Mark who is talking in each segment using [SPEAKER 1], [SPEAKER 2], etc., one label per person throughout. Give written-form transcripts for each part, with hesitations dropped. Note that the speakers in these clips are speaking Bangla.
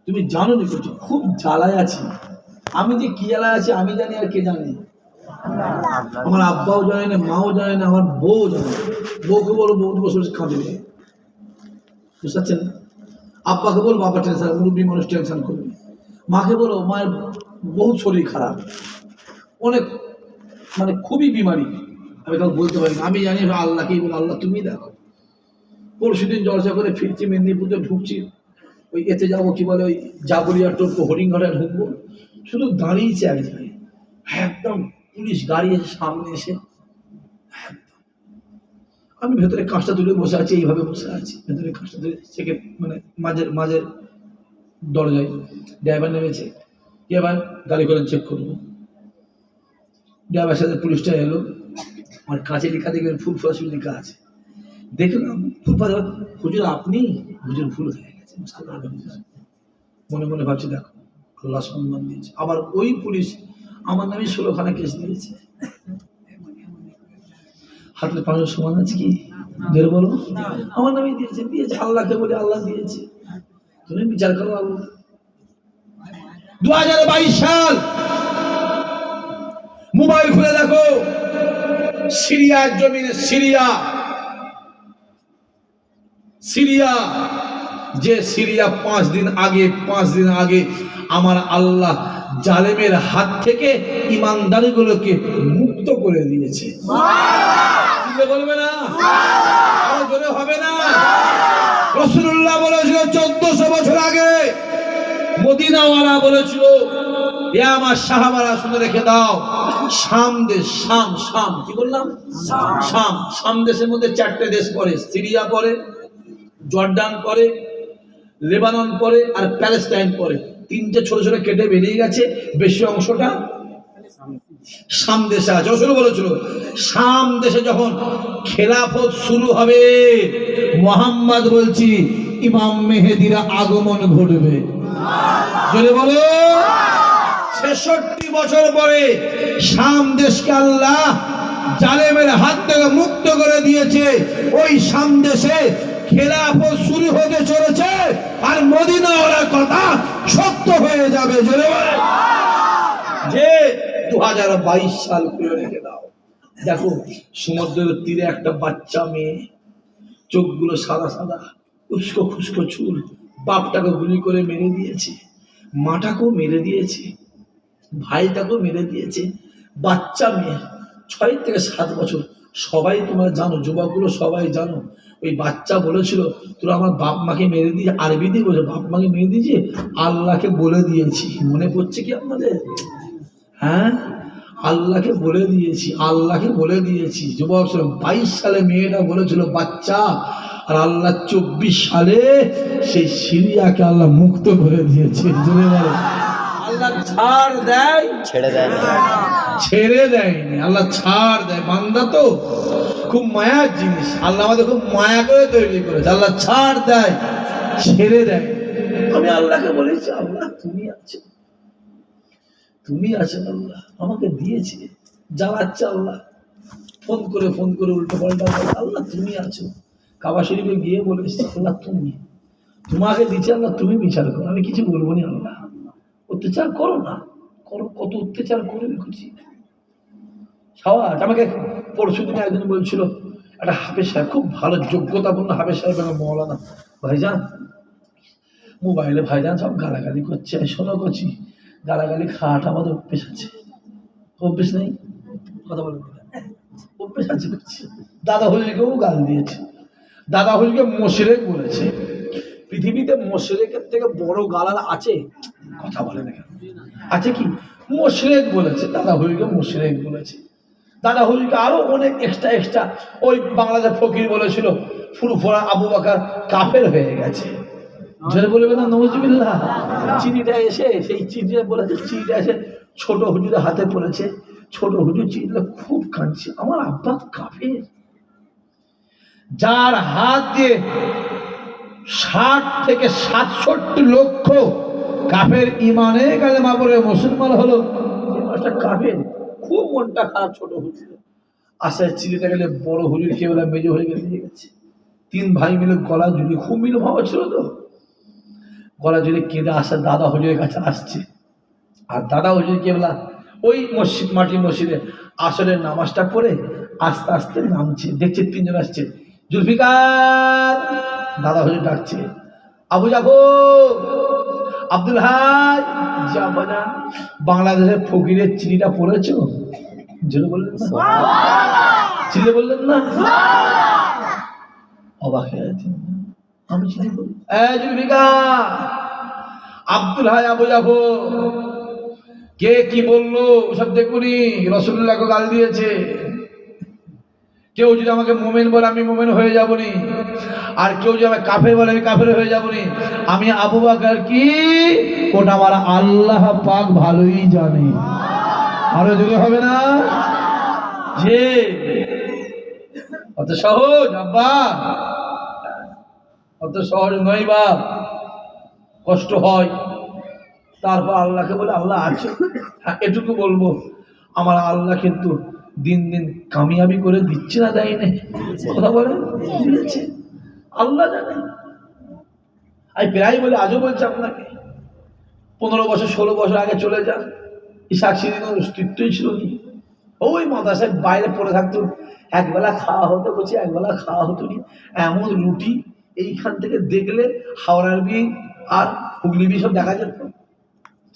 [SPEAKER 1] তুমি জানো নি করছো, খুব জ্বালায় আছি। আমি যে কি জ্বালায় আছি আমি জানি, আর কে জানে? আমার আব্বাও জানে না, মাও জানে না, আমার বউ জানে। বউকে বলো, বউ বসে বসে কাঁদবে, বুঝতে পারছেন? আব্বাকে বলো, বাবা টেনশন, মুরব্বী মানুষ টেনশন করবে। মাকে বলো, মায়ের বহু শরীর খারাপ, অনেক মানে খুবই বিমারি, আমি কাউকে বলতে পারি না। আমি জানি আল্লাহকেই বলো, আল্লাহ তুমি দেখো। পরশুদিন জলসা করে ফিরছি, মেদিনীপুরে ঢুকছি, ওই এতে যাবো কি বলে, ওই জাগুলিয়া টোপো হরিণঘাটায় ঢুকবো, শুধু দাঁড়িয়েছে এক জায়গায়, একদম পুলিশ গাড়ি এসে সামনে এসে, আমি ভেতরে কাঁচটা তুলে বসে আছি, এইভাবে বসে আছি ভেতরে কাঁচটা তুলে, সেকেন্ড মানে মাঝের দরজায়। ড্রাইভার নেমেছে, এবার গাড়ি করে চেক করবো। ড্রাইভার সাথে পুলিশটা এলো, আমার কাছে লেখা দেখবেন ফুল ফসল লেখা আছে, দেখলাম ফুল ফসল। হুজুর আপনি? হুজুর ভুল হয়ে গেছে, বুঝতে পারবেন। মনে মনে ভাবছি দেখো আল্লাহ সম্মান দিয়েছে। আবার ওই পুলিশ আমার নামে 16খানা কেস দিয়েছে। হাতের পাঁচের সমান আছে কি? ধরে বলো, আমার নামে দিয়েছে, আল্লাহকে বলে আল্লাহ দিয়েছে, তুমি বিচার করো আল্লাহ। 2022 সাল, মোবাইল খুলে দেখো, সিরিয়ার জমিনে, সিরিয়া যে সিরিয়া 5 দিন আগে আমার আল্লাহ জালেমের হাত থেকে ইমানদারগুলোকে মুক্ত করে দিয়েছে। বলবে না? জোরে হবে না? রাসূলুল্লাহ বলেছিল 1400 বছর আগে, মদিনাওয়ালা বলেছিল, এ আমার সাহাবারা শুনে রেখে দাও, শাম দেশ, শাম কি বললাম? শাম দেশের মধ্যে 4টে দেশ পড়ে, সিরিয়া পড়ে, জর্ডান পড়ে, লেবানন পড়ে, আর প্যালেস্টাইন পড়ে। 3টে ছোট ছোট কেটে বেরিয়ে গেছে, বেশি অংশটা শাম দেশে আছে। রাসূল বলেছিল শাম দেশে যখন খেলাফত শুরু হবে, মুহাম্মদ বলছি ইমাম মেহেদীর আগমন ঘটবে। জোরে বলো। 66 বছর পরে শাম দেশকে আল্লাহ জালেমের হাত থেকে মুক্ত করে দিয়েছে। ওই শাম দেশে খেলাফত শুরু হতে চলেছে, আর মদিনাওয়ালার কথা সত্য হয়ে যাবে। জোরে বলো। যে 2022 সাল করে রেখে দাও, দেখো সমুদ্রের তীরে একটা বাচ্চা মেয়ে, চোখগুলো সাদা সাদা, উস্কো খুস্কো চুল, বাপটাকে গুলি করে মেরে দিয়েছে, মাটাকেও মেরে দিয়েছে, ভাইটাকেও মেরে দিয়েছে। বাচ্চা মেয়ে, 6 থেকে 7 বছর। সবাই তোমরা জানো, যুবকগুলো সবাই জানো, ওই বাচ্চা বলেছিল তোরা আমার বাপ মাকে মেরে দিয়ে, আরবি দিয়ে বলে বাপ মাকে মেরে দিয়েছে, আল্লাহকে বলে দিয়েছি। মনে পড়ছে কি আপনাদের? হ্যাঁ, আল্লাহকে বলে দিয়েছি। যুবক 22 সালে মেয়েটা বলেছিল বাচ্চা, আর আল্লাহ 24 সালে সেই সিরিয়াকে আল্লাহ মুক্ত করে দিয়েছে। জোরে বলো। আল্লাহ ছাড় দেয়, ছেড়ে দেয়নি, আল্লাহ ছাড় দেয়। বান্দা তো খুব মায়ার জিনিস, আল্লাহ আমাদের খুব মায়া করে তৈরি করেছে। আল্লাহ ছাড় দেয়, ছেড়ে দেয়। আমি আল্লাহকে বলেছি আল্লাহ তুমি আছেন, আল্লাহ আমাকে দিয়েছে, জ্বালাচ্ছে আল্লাহ, ফোন করে উল্টো পাল্টা, আল্লাহ তুমি আছো। কাবা শরীফে গিয়ে বলেছি আল্লাহ তোমাকে দিচ্ছে, আল্লাহ তুমি বিচার করো, আমি কিছু বলবো না। আল্লাহ অত্যাচার করো না, করো, কত অত্যাচার করে দেখছি। আমাকে পরশু দিনে একজন বলছিল, একটা হাফেজ সাহেব, খুব ভালো যোগ্যতাপূর্ণ হাফেজ সাহেব, মৌলানা, ভাইজান মোবাইলে ভাইজান সব গালাগালি করছে, শোনো করছি, গালাগালি খাওয়াটা আমাদের অভ্যেস আছে। অভ্যেস নেই? কথা বলেন। অভ্যেস আছে করছি। দাদা হুজুরকেও গাল দিয়েছে, দাদা হুজুরকে মোশরেক বলেছে। পৃথিবীতে মোশরেকের থেকে বড় গালাল আছে? কথা বলে না কেন? আছে কি? মোশরেক বলেছে, দাদা হুজুরকে মোশরেক বলেছে। দাদা হুজুরকে আরো অনেক এক্সট্রা। ওই বাংলাদেশ ফকির বলেছিল ফুরফুরা আবু বকর কাফের হয়ে গেছে। জোরে বলবে না নওয়াজুবিল্লাহ। চিঠিটা এসে, সেই চিঠিটা বলেছে, চিঠিটা এসে ছোট হুজুরের হাতে পড়েছে। ছোট হুজুর চিঠিটা খুব কাঁদছে, আমার আব্বা কাফের। যার হাত দিয়ে 60 থেকে 67 লক্ষ কাফের ইমানে কালেমা পড়ে মুসলমান হলো, কাফের। খুব মনটা খারাপ ছোট হুজুর। আসায় চিঠিটা গেলে বড় হুজুর কেউ মেজো হয়ে গেছে। 3 ভাই মিলে গলা জুড়ে, খুব মিল ভাবা ছিল তো। গলা জুড়ে কেঁদে আসা দাদা হুজুরের কাছে আসছে। আর দাদা হুজুর কেবলা ওই মসজিদ, মাটির মসজিদে আসরের নামাজটা পড়ে আস্তে আস্তে নামছে, দেখছে তিনজন আসছে। জুলফিকার, দাদা হুজুর ডাকছে, আবু জাফর, আব্দুল হাই, জাবানা, বাংলাদেশের ফকিরের চিঠিটা পড়েছো? জোরে বললেন না? চিঠি বললেন না? অবাক হয়ে যাচ্ছেন। আমি চিঠি বলি, জুলফিকার, আব্দুল হাই, আবু জাফর, কে কি বললো সব দেখুনি। রাসূলুল্লাহকে গাল দিয়েছে। কেউ যদি আমাকে মোমেন বলে আমি মোমেন হয়ে যাবনি, আর কেউ যদি আমাকে কাফের বলে আমি কাফের হয়ে যাবনি। আমি আবু বকর কি, ওটা আমার আল্লাহ পাক ভালোই জানে। আরো জোরে হবে না? যে অত সহজ আব্বা, অত সহজ নয় বাপ, কষ্ট হয়। তারপর আল্লাহকে বলে, আল্লাহ আছে। হ্যাঁ, এটুকু বলবো, আমার আল্লাহ কিন্তু দিন দিন কামিয়াবি করে দিচ্ছে না, দেয় না? কথা বলেন, দিচ্ছে, আল্লাহ জানে। আমি প্রায় বলে, আজও বলছি আপনাকে, 15 বছর 16 বছর আগে চলে যান, ইসাক সিদ্দিক অস্তিত্বই ছিল না। ওই মাদ্রাসায় বাইরে পড়ে থাকতো, একবেলা খাওয়া হতো, বলছি একবেলা খাওয়া হতো নি। এমন রুটি এইখান থেকে দেখলে হাওড়ার বি আর হুগলি বি সব দেখা যেত,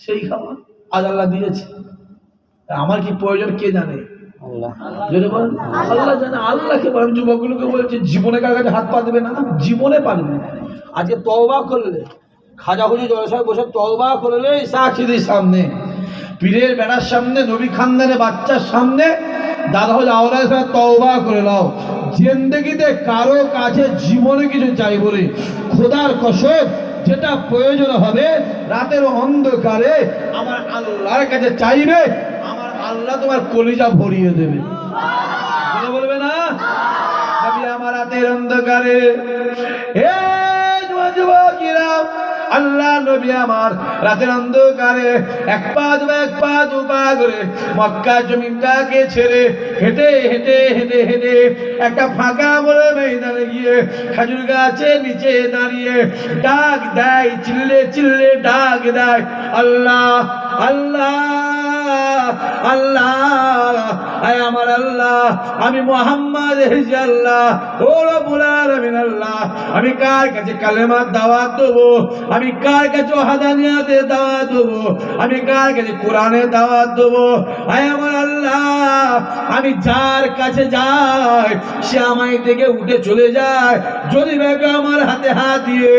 [SPEAKER 1] সেই খাওয়া আজ আল্লাহ দিয়েছে। আমার কি প্রয়োজন কে জানে? আল্লাহ জানে। আল্লাহকে বলেন, যুবকগুলোকে বলছে জীবনে কার কাছে হাত পা দেবে না, জীবনে পারবে না। আজকে তওবা করলে, খাজা হুজুর জলসায় বসে তওবা করলে, সাক্ষীদের সামনে, পীরের বেড়ার সামনে, নবী খানদানের বাচ্চার সামনে, দাদা হুজুর আওলাদের সামনে তওবা করে নাও। জিন্দেগিতে কারো কাছে জীবনে কিছু চাইবো রে, খোদার কসম, যেটা প্রয়োজন হবে রাতের অন্ধকারে আমার আল্লাহর কাছে চাইবে, আমার আল্লাহ তোমার কলিজা ভরিয়ে দেবে। বলবে না আমার রাতের অন্ধকারে, হে যুবকেরা, আল্লাহ নবী আমার রাতের অন্ধকারে এক পা দু পা করে মক্কা জমিনটাকে ছেড়ে হেঁটে হেঁটে হেঁটে হেঁটে একটা ফাঁকা বড় ময়দানে গিয়ে খেজুর গাছের নিচে দাঁড়িয়ে ডাক দেয়, চিল্লে চিল্লে ডাক দেয়, আল্লাহ আল্লাহ আল্লাহ, আয় আমার আল্লাহ, আমি মুহাম্মদ আল্লাহ, ও রব্বুল আলামিন আল্লাহ, আমি কার কাছে কালেমার দাওয়াত দেবো, আমি কার কাছে ওয়াহদানিয়াতের দাওয়াত দেবো, আমি কার কাছে কোরআনের দাওয়াত দেবো? আয় আমার আল্লাহ, আমি যার কাছে যাই সে আমায় থেকে উঠে চলে যায়। যদি ব্যাগে আমার হাতে হাত দিয়ে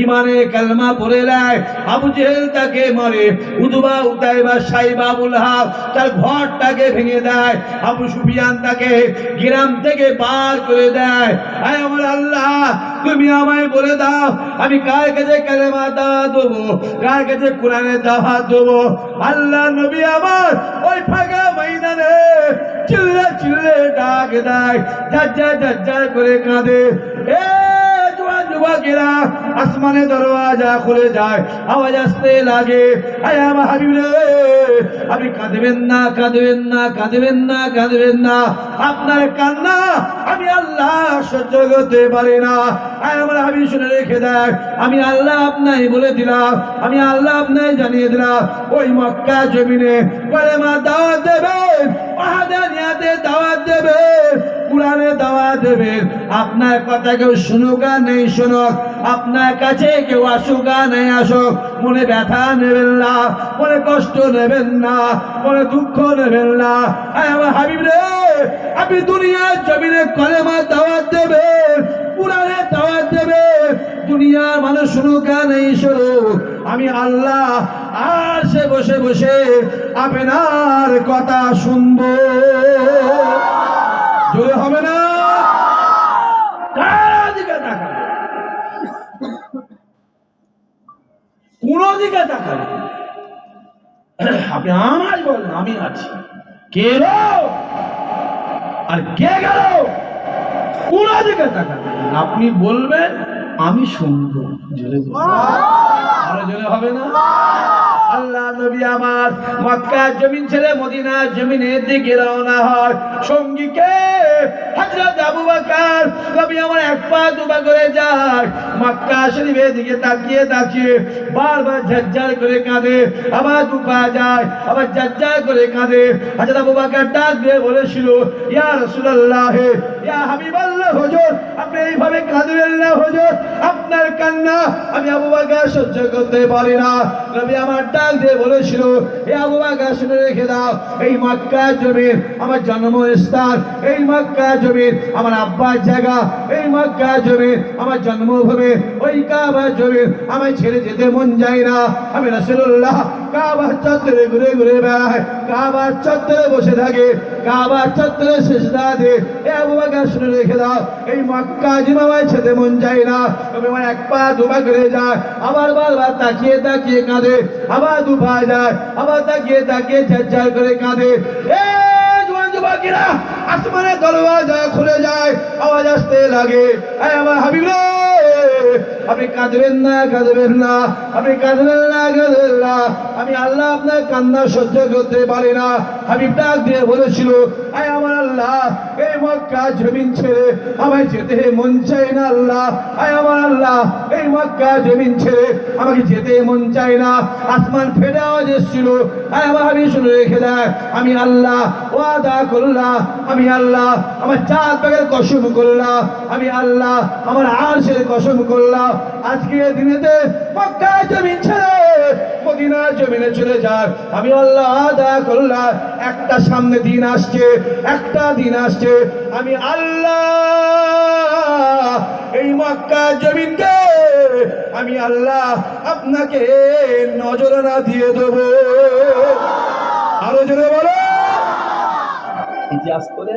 [SPEAKER 1] ইমানে কালেমা পড়ে নেয়, আবু জেহেল তাকে মারে, উতবা উতাইবা সাইবা আবুল হাব তার ঘরটাকে ভেঙে দেয়, আবু সুফিয়ান তাকে গ্রাম থেকে বার করে দেয়। আয় আমার আল্লাহ, তুমি আমায় বলে দাও আমি কার কাছে কালেমা দাওয়াত দেবো, কার কাছে কোরআনের দাওয়াত দেবো? আল্লাহ নবী আমার ওই ফাঁকা ময়দানে চিল্লে চিল্লে ডাক দেয়, ঝাঝার করে কাঁদে। এ যুবকেরা, আসমানে দরওয়াজা খুলে যায়, আওয়াজ আসতে লাগে, আয় আমার হাবিব রে, আপনি কাঁদবেন না, কাঁদবেন না, কাঁদবেন না, কাঁদবেন না, আপনার কান্না আমি আল্লাহ সহ্য করতে পারি না। আয় আমার হাবিব শুনে রেখে দেয়, আমি আল্লাহ আপনাই বলে দিলাম, আমি আল্লাহ আপনাই জানিয়ে দিলাম, ওই মক্কা জমিনে কালেমা দাওয়াত দেবেন, ওয়াহদানিয়াতের দাওয়াত দেবেন, কোরআনের দাওয়াত দেবেন। আপনার কথা কেউ শুনুক আর নেই শুনুক, আপনার কাছে কেউ আসুক আর নেই আসুক, মনে ব্যথা নেবেন না, মনে কষ্ট নেবেন না, মনে দুঃখ নেবেন না। আয় আমার হাবিব রে, আপনি দুনিয়ার জমিনে কালেমার দাওয়াত দেবেন, কোরআনের দাওয়াত দেবেন, দুনিয়ার মানুষ শুনুক আর নেই শুনুক, আমি আল্লাহ আর সে বসে বসে আপনার কথা শুনবো। জোরে হবে না? কার দিকে তাকাবে? কোন দিকে তাকাবে? আপনি আমায় বলেন, আমি আছি, কে এলো আর কে গেল? কোন দিকে তাকাবে? আপনি বলবেন, আমি শুনবো। জোরে আরো জোরে হবে না? আল্লাহ নবী আমার মক্কা জমিন ছেড়ে মদিনা জমিনের দিকে রওনা হয়। সঙ্গীকে হযরত আবু বকর নবী আমার এক পা দুপা করে যায়। মক্কা শরীফের দিকে তাকিয়ে তাকিয়ে বারবার ঝরঝর করে কাঁদে, আবার দুপা যায়, আবার ঝরঝর করে কাঁদে। হযরত আবু বকর ডাক দিয়ে বলেছিল, ইয়া রাসূলুল্লাহ, ইয়া হাবিবাল্লাহ, হুজুর আপনি এইভাবে কাঁদবেন না হুজুর, আপনার কান্না আমি আবু বকর সহ্য করতে পারি না। নবী আমার ডাক দিয়ে বলেছিল, হে আবু বকর শুনে রেখে দাও, এই মক্কা জমিন আমার জন্মস্থান, এই মক্কা জমিন আমার আব্বার জায়গা, এই মক্কা জমিন আমার জন্মভূমি, ওই কাবা জমিন আমায় ছেড়ে যেতে মন যায় না। আমি রাসূলুল্লাহ কাবার চত্বরে ঘুরে ঘুরে বেড়াই, কাবার চত্বরে বসে থাকে, কাবার চত্বরে সিজদা দেয়। এ আবু বকর শুনে রেখে দাও, এই মক্কা জমিন আমায় ছেড়ে মন যায় না। তবে আমার এক পা দুপা করে যায়, আবার বারবার তাকিয়ে তাকিয়ে কাঁদে, আবার দুপা যায়, আবার তাকিয়ে তাকিয়ে ঝরঝর করে কাঁদে। এ জওয়ান যুবকেরা, আসমানের দরওয়াজা খুলে যায়, আওয়াজ আসতে লাগে, এই আমার হাবিব রে, আপনি কাঁদবেন না, কাঁদবেন না, আপনি কাঁদবেন না, কাঁদবেন না, আমি আল্লাহ আপনার কান্না সহ্য করতে পারি না। হাবিব ডাক দিয়ে বলেছিল, আয় আমার আল্লাহ, এই মক্কা জমিন ছেড়ে আমায় যেতে মন চায় না আল্লাহ, আয় আমার আল্লাহ, এই মক্কা জমিন ছেড়ে আমাকে যেতে মন চায় না। আসমান ফেটে আওয়াজ এসেছিল, আয় আমার হাবিব শুনে রেখে দেয়, আমি আল্লাহ ওয়াদা করলাম, আমি আল্লাহ আমার চাঁদ পাকের কসম করলাম, আমি আল্লাহ আমার আরশের কসম করলাম, আজকের দিনেতে মক্কা জমিন ছেড়ে মদিনা জমিনে চলে যায়, আমি আল্লাহ ওয়াদা করলাম, একটা সামনে দিন আসছে, একটা দিন আসছে, আমি আল্লাহ এই মক্কা জমিনকে আমি আল্লাহ আপনাকে নজরানা দিয়ে দেব। আরো জোরে বলো, ইতিহাস করে,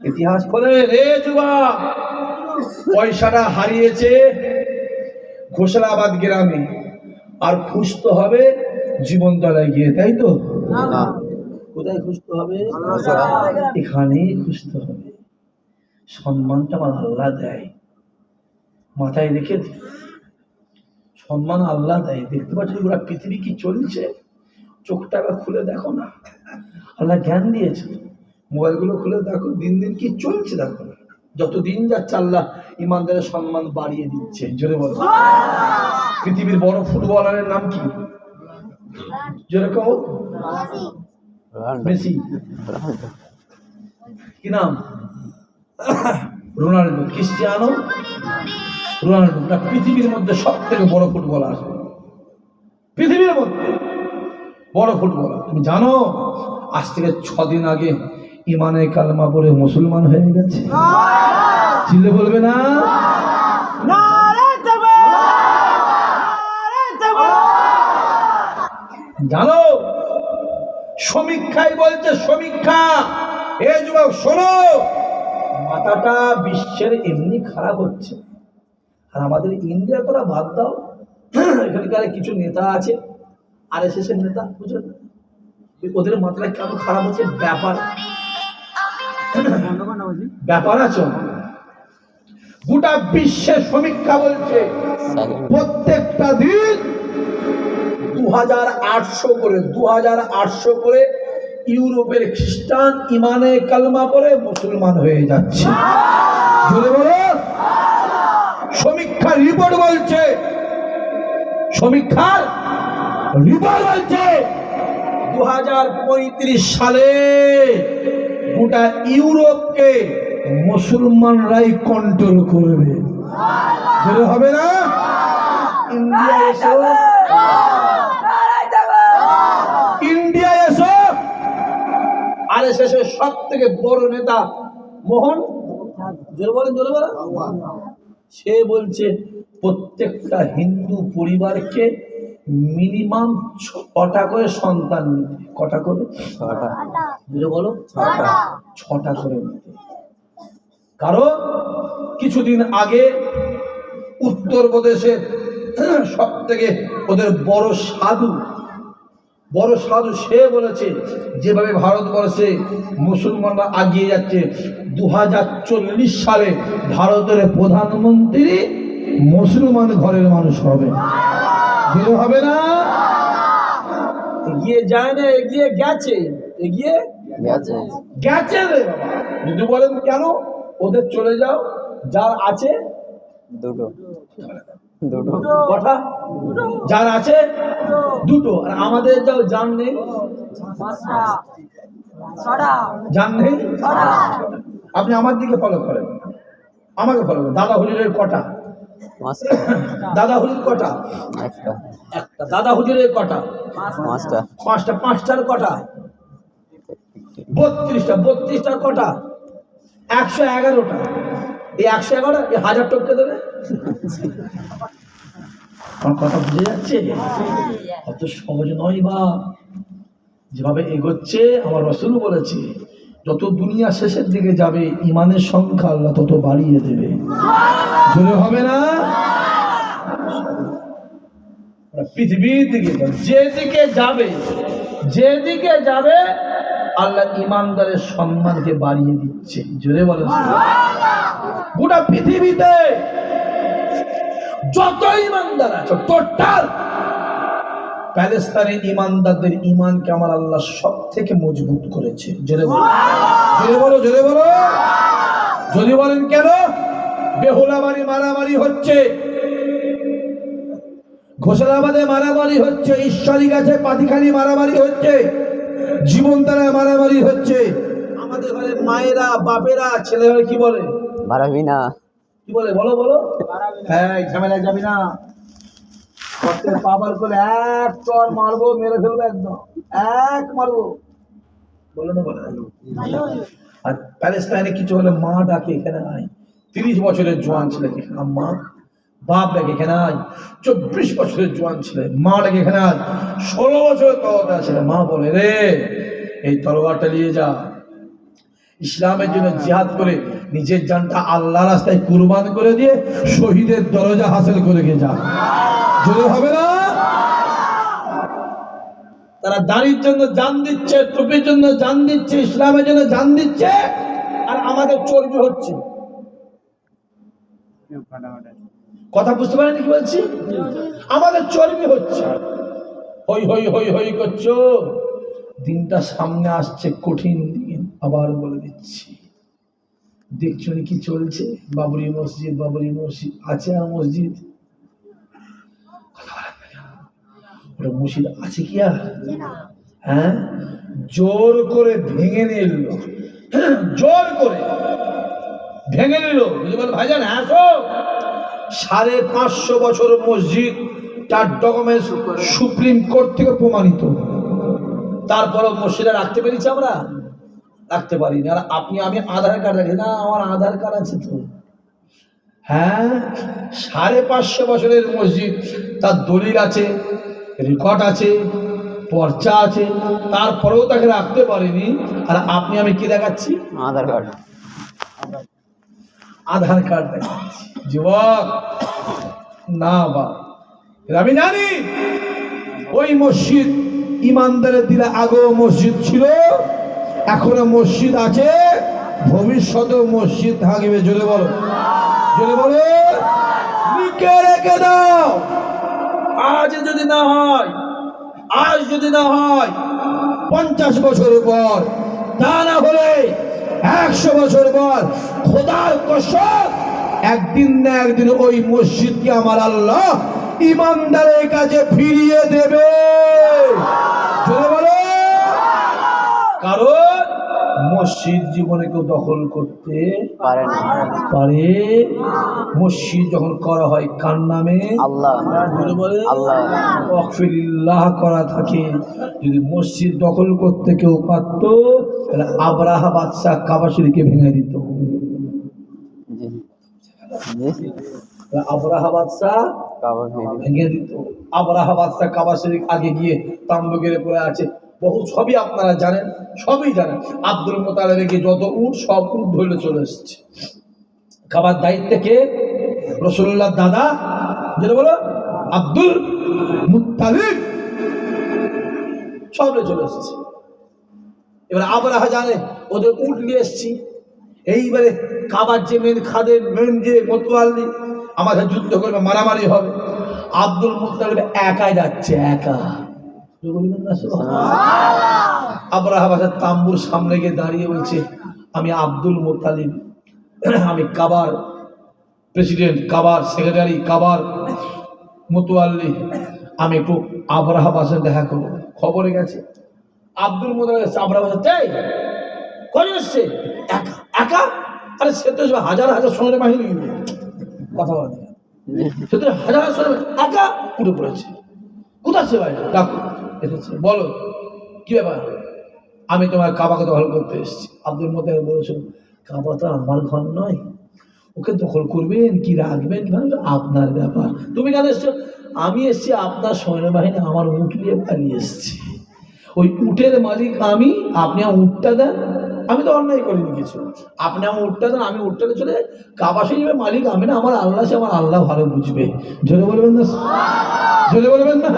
[SPEAKER 1] ইতিহাস করে রে যুবক। পয়সাটা হারিয়েছে ঘোষালাবাদ গ্রামে, আর খুঁজতে হবে জীবনতলায় গিয়ে, তাই তো? কোথায় খুঁজতে হবে? এখানেই খুঁজতে হবে। সম্মানটা আমার আল্লাহ দেয়, মাথায় রেখে সম্মান আল্লাহ দেয়। দেখতে পাচ্ছি গোটা পৃথিবী কি চলছে, চোখটা খুলে দেখো না, আল্লাহ জ্ঞান দিয়েছে, মোবাইলগুলো খুলে দেখো, দিন দিন কি চলছে দেখো না। যত দিন যাচ্ছে আল্লাহ ইমানদারের সম্মান বাড়িয়ে দিচ্ছে। জোরে বলো, পৃথিবীর বড় ফুটবলারের নাম কি? জোরে কও, মেসি। কি নাম? Ronaldo, Cristiano Ronaldo. পৃথিবীর মধ্যে সব থেকে বড় ফুটবলার, পৃথিবীর মধ্যে বড় ফুটবলার। তুমি জানো আজ থেকে 6 দিন আগে ইমানে কালমা পড়ে মুসলমান হয়ে গেছে। চিল্লে বলবে না? জানো সমীক্ষায় বলছে, সমীক্ষা, এ যুবক শোনো, মাথাটা বিশ্বের এমনি খারাপ হচ্ছে। আর আমাদের ইন্ডিয়ার কথা বাদ দাও, এখানকার কিছু নেতা আছে RSS এর নেতা, বুঝলেন, ওদের মাথাটা কেন খারাপ হচ্ছে, ব্যাপার আছে। গোটা বিশ্বের সমীক্ষা বলছে প্রত্যেকটা দিন 2800 করে ইউরোপের খ্রিস্টান ইমানে কালমা পড়ে মুসলমান হয়ে যাচ্ছে। জোরে বলো, সমীক্ষার রিপোর্ট বলছে, সমীক্ষার রিপোর্ট বলছে 2035 সালে গোটা ইউরোপকে মুসলমানরাই কন্ট্রোল করবে। জোরে হবে না? ইন্ডিয়া এসো, ইন্ডিয়া এসো, RSS এর সব থেকে বড় নেতা মোহন, জোরে বলেন, জোরে বলেন, সে বলছে প্রত্যেকটা হিন্দু পরিবারকে মিনিমাম 6টা করে সন্তান নিতে। কটা করে? 6টা। জোরে বলো, 6টা করে নিতে। কারণ কিছুদিন আগে উত্তরপ্রদেশের সব থেকে ওদের বড় সাধু, সে বলেছে যেভাবে ভারতবর্ষে মুসলমানরা এগিয়ে যাচ্ছে, 2040 সালে ভারতের প্রধানমন্ত্রী মুসলমান ঘরের মানুষ হবে। বের হবে না,
[SPEAKER 2] এগিয়ে যায় না, এগিয়ে গেছে, এগিয়ে
[SPEAKER 3] গেছে।
[SPEAKER 1] গেছে রে বাবা। যদি বলেন কেন, ওদের চলে যাও, যার আছে
[SPEAKER 3] দুটো দুটো
[SPEAKER 1] কথা, যার আছে দুটো, আর আমাদের যাও জান নেই, জান নেই। আপনি আমার দিকে ফলো করেন, আমাকে ফলো করেন। দাদা হুজুরের কটা?
[SPEAKER 3] পাঁচটা
[SPEAKER 1] দাদা হুজুর কটা?
[SPEAKER 3] একটা
[SPEAKER 1] একটা। দাদা হুজুরের কটা?
[SPEAKER 3] পাঁচটা
[SPEAKER 1] পাঁচটা। পাঁচটার কটা? 32টা। 32টার কটা? 111টা। এই 111, এই 1000 টপকে দেবে। আমার কথা বুঝে যাচ্ছে? অত সহজ নয় বা। যেভাবে এগোচ্ছে আমার রাসূল বলেছে, যত দুনিয়া শেষের দিকে যাবে ইমানের সংখ্যা আল্লাহ তত বাড়িয়ে দেবে। জোরে হবে না? পৃথিবীর দিকে যেদিকে যাবে, যেদিকে যাবে আল্লাহ ইমানদারের সম্মানকে বাড়িয়ে দিচ্ছে। জোরে বলেন। গোটা পৃথিবীতে যত ইমানদার আছে টোটাল প্যালেস্তাইনের ইমানদারদের ইমানকে আমার আল্লাহ সব থেকে মজবুত করেছে। জোরে বলো, জোরে বলো, জোরে বলো। যদি বলেন কেন? বেহুলাবাড়ি মারামারি হচ্ছে, ঘোষালাবাদে মারামারি হচ্ছে, ঈশ্বরী গাছে পাতিখালি মারামারি হচ্ছে, জীবনতারায় মারামারি হচ্ছে। আমাদের ঘরে মায়েরা, বাপেরা, ছেলেরা কি বলে?
[SPEAKER 3] বাড়াবি না।
[SPEAKER 1] কি বলে? বলো বলো। হ্যাঁ, ঝামেলায় যাবি না। পাবার করে এক চর মারবো, মেরে ফেলবো, একদম এক মারবো, বলে না? বলে। আর প্যালেস্টাইনে কিছু হলে মা ডাকে, এখানে আয়। 30 বছরের জোয়ান ছেলেকে আম্মা, বাপ ডাকে এখানে আয়। 24 বছরের জোয়ান ছেলে মা ডাকে এখানে আয়। 16 বছরের তলোয়ার ছেলে মা বলে, রে এই তলোয়ারটা নিয়ে যা, ইসলামের জন্য জিহাদ করে নিজের জানটা আল্লাহ রাস্তায় কুরবান করে দিয়ে শহীদের দরজা হাসিল করে গিয়ে যা। জোরে হবে না? তারা দাড়ির জন্য জান দিচ্ছে, টুপির জন্য জান দিচ্ছে, ইসলামের জন্য জান দিচ্ছে, আর আমাদের চর্বি হচ্ছে। কথা বুঝতে পারেন কি বলছি? আমাদের চর্বি হচ্ছে, হই হই হই হই করছো। দিনটা সামনে আসছে, কঠিন দিন। আবার বলে দিচ্ছি, দেখছো কি চলছে? বাবরি মসজিদ, বাবরি মসজিদ আছে, আর মসজিদ ওটা মসজিদ আছে কি আর? হ্যাঁ, জোর করে ভেঙে নিল, জোর করে ভেঙে নিল। বুঝতে পারল ভাইজান? হ্যাঁ, 550 বছর মসজিদ, তার ডকুমেন্টস সুপ্রিম কোর্ট থেকে প্রমাণিত। তারপরও মসজিদে রাখতে পেরেছি আমরা? রাখতে পারিনি। আর আপনি আমি আধার কার্ড রাখি না, আমার আধার কার্ড আছে তো। হ্যাঁ, 550 বছরের মসজিদ, তার দলিল আছে, রেকর্ড আছে, পর্চা আছে, তারপরেও তাকে রাখতে পারিনি। আর আপনি আমি কি দেখাচ্ছি?
[SPEAKER 3] আধার কার্ড।
[SPEAKER 1] আধার কার্ড দেখাচ্ছি। যুবক না বা, আমি জানি ওই মসজিদ ইমানদারের দিলে আগেও মসজিদ ছিল, এখনো মসজিদ আছে, ভবিষ্যতেও মসজিদ থাকবে। জোরে বলো, জোরে বলো। লিখে রেখে দাও, আজ যদি না হয়, আজ যদি না হয় 50 বছর পর, তা না হলে 100 বছর পর, খোদার কসম একদিন না একদিন ওই মসজিদকে আমার আল্লাহ ইমানদারের কাছে ফিরিয়ে দেবে। জোরে বলো। কারণ মসজিদ জীবনে কেউ দখল করতে
[SPEAKER 3] পারে না।
[SPEAKER 1] পারে। মসজিদ যখন করা হয় কার নামে?
[SPEAKER 3] আল্লাহ।
[SPEAKER 1] জোরে বলে
[SPEAKER 3] আল্লাহ।
[SPEAKER 1] ওয়াকফিল্লাহ করা থাকে। যদি মসজিদ দখল করতে কেউ পারত, তাহলে আবরাহা বাদশাহ কাবা শরীফকে ভেঙে দিত।
[SPEAKER 3] জি জি।
[SPEAKER 1] আবরাহা বাদশাহ
[SPEAKER 3] কাবা ভেঙে
[SPEAKER 1] ভেঙে দিত। আবরাহা বাদশাহ কাবা শরীফ আগে গিয়ে তাম্বু গেড়ে পড়ে আছে, বহু সবই আপনারা জানেন, সবই জানেন। আব্দুল মুতালিব গিয়ে যত উট, সব উট ধরে চলে এসছে। কাবার দায়িত্বে কে? রাসূলুল্লাহর দাদা, যেটা বলো আব্দুল মুতালিব, সব চলে এসছে। এবার আবরাহা জানে ওদের উট নিয়ে এসছি, এইবারে কাবার যে মেন খাদের মেন যে মতোয়াল্লি আমাদের যুদ্ধ করবে, মারামারি হবে। আব্দুল মুত্তালিব একাই যাচ্ছে, একা। বলবেন না আবরাহা বাদশাহ তাম্বুর সামনে গিয়ে দাঁড়িয়ে বলছে, আমি আব্দুল মুত্তালিব, আমি কাবার প্রেসিডেন্ট, কাবার সেক্রেটারি, কাবার মুতওয়াল্লি, আমি একটু আবরাহা বাদশাহ দেখা করবো। খবরে গেছে আব্দুল মুত্তালিব, আবরাহা বাদশাহ তাই কজন এসছে? একা। একা? আরে সে তো হাজার হাজার সৈন্য বাহিনী, কথা বলা যায়, সে তো হাজার হাজার সৈন্য, একা উঠে পড়েছে। কোথা সে ভাই? ডাকো, এসেছে, বলো কি ব্যাপার? আমি তোমার কাবাকে দখল করতে এসেছি। আব্দুল মুত্তালিব বলেছিল, কাবা তো আমার ঘর নয়, ওকে দখল করবেন কি রাখবেন আপনার ব্যাপার। তুমি কেন এসছো? আমি এসছি আপনার সৈন্যবাহিনী আমার উঠ নিয়ে পালিয়ে এসছি, ওই উটের মালিক আমি, আপনি আমার উটটা দেন। আমি তো অন্যায় করিনি কিছু, আপনি আমার উটটা দেন, আমি উটটাকে চলে কাবা শরীফের মালিক আমি না, আমার আল্লাহ, সে আমার আল্লাহ ভালো বুঝবে। জোরে বলবেন না, জোরে বলবেন না।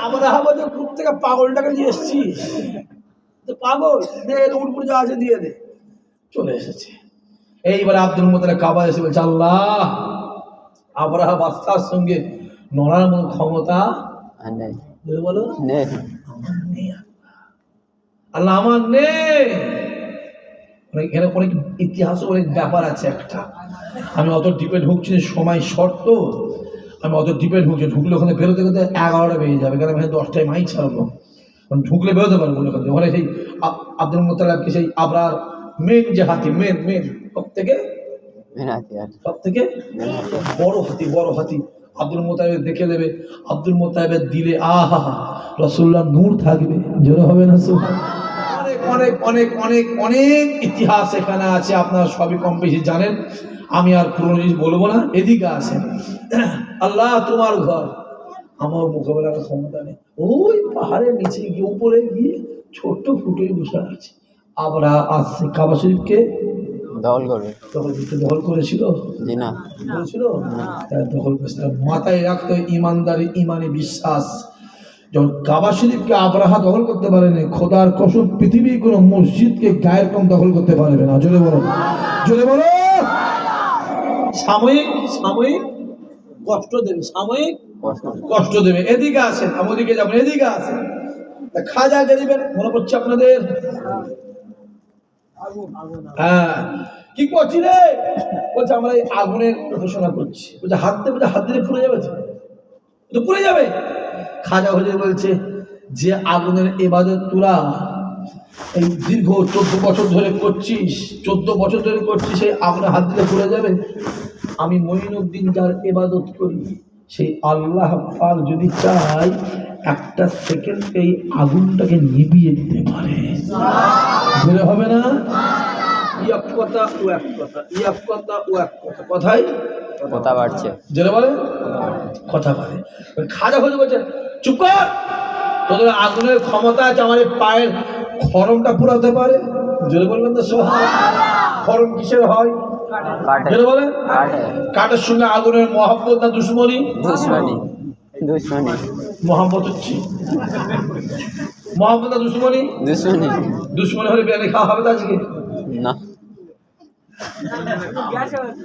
[SPEAKER 1] আমরা আমাদের উট থেকে পাগলটাকে নিয়ে এসছি, পাগল দে, উটপুর যা আছে দিয়ে দে। চলে এসেছে। এইবার আব্দুল মুত্তালিব কাবা এসে বলছে, আল্লাহ, আবরাহা বাদশার সঙ্গে নড়ার মতো ক্ষমতা বলো আল্লাহ আমার নেই। এখানে অনেক ইতিহাস, অনেক ব্যাপার আছে একটা, আমি অত ডিপে ঢুকছি, সময় শর্ত, আমি অত ডিপে ঢুকছি, ঢুকলে ওখানে বেরোতে বেরোতে 11টা বেজে যাবে, কারণ আমি 10টায় মাইক ছাড়বো, ঢুকলে বেরোতে পারবো না ওখানে। ওখানে সেই আব্দুল মুত্তালিবকে সেই আবরার মেন যে হাতি, মেন সব থেকে বড় হাতি, বড় হাতি আব্দুল মুত্তালিব দেখে নেবে। আব্দুল মুত্তালিবের দিলে আহা রাসূলুল্লাহ নূর থাকবে, জোরে হবে না সুবহানাল্লাহ। অনেক অনেক অনেক অনেক ইতিহাস এখানে আছে, আপনারা সবই কম বেশি জানেন, আমি আর পুরনো জিনিস বলবো না। এদিকে আসেন, আল্লাহ তোমার ঘর, আমার মোকাবেলার ক্ষমতা নেই। ওই পাহাড়ের নিচে গিয়ে, উপরে গিয়ে ছোট্ট ফুটে বসে আছে। আমরা আসছে কাবা শরীফকে দখল করবে, দখল করেছিল না, করেছিল দখল করেছিল। মাথায় রাখতে ইমানদারি, ইমানে বিশ্বাস। যখন কাবা শরীফকে আবরাহা দখল করতে পারেনি, খোদার কসম পৃথিবীর কোনো মসজিদকে গায়ের কম দখল করতে পারবে না। জোরে বলো, জোরে বলো। সাময়িক সাময়িক কষ্ট দেবে, সাময়িক কষ্ট দেবে। এদিকে আসেন, আমাদেরকে যাবেন, এদিকে আসেন। খাজা গরিবের মনে পড়ছে আপনাদের? হ্যাঁ, কি করছি রে? বলছে আমরা এই আগুনের ঘোষণা করছি। বলছে হাত দিলে পুড়ে যাবে, তো পুড়ে যাবে। খাজা হুজুর বলছে, যে আগুনের ইবাদত তোরা এই দীর্ঘ 14 বছর ধরে করছিস, 14 বছর ধরে করছিস, সেই আগুনে হাত দিলে পুড়ে যাবে। আমি মঈনুদ্দিন যার ইবাদত করি, সেই আল্লাহ পাক যদি চাই, একটা সেকেন্ড এই আগুনটাকে নিভিয়ে দিতে পারে। ধরে হবে না? এক কথা ও এক কথা, এক কথা ও এক কথা, কথাই কথা বাড়ছে, যেটা বলে কথা বাড়ে। খাজা হয়ে বলছে, চুপ কর, তোদের আগুনের ক্ষমতা আছে আমার এই পায়ের খরমটা পুরাতে পারে। জোরে বলবেন তো খরম কিসের হয়? জোরে বলেন। কাঠের সঙ্গে আগুনের মহব্বত না দুশ্মনী? দুশ্মনী। মহব্বত হচ্ছে মহব্বত না দুশ্মনী? দুশ্মনী। দুশ্মনী হলে বিরিয়ানি খাওয়া হবে তো আজকে না।